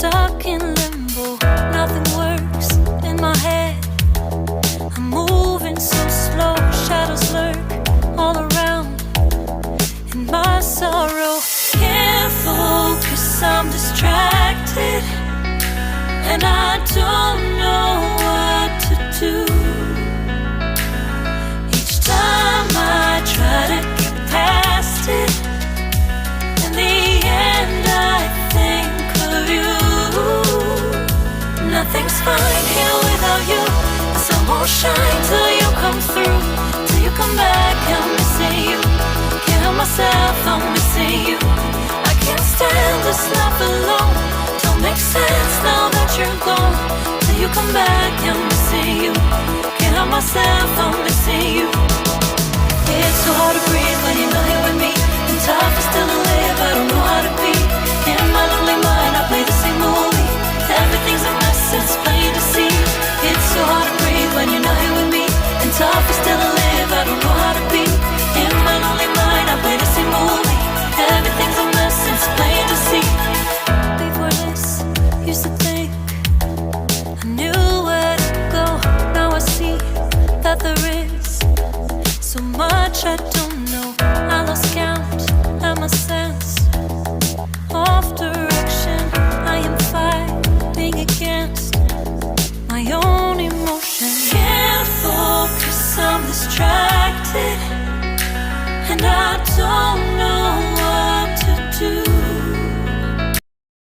stuck in limbo. Nothing works in my head. I'm moving so slow. Shadows lurk all around in my sorrow. Can't focus, I'm distracted, and I don't know what to do. Each time I try to get past it, in the end I think of you. Nothing's fine here without you. The sun won't shine till you come through. Till you come back, I'm missing you. Can't help myself, I'm missing you. I can't stand this life alone. Don't make sense now that you're gone. Till you come back, I'm missing you. Can't help myself, I'm missing you. It's so hard to breathe when you're not here with me.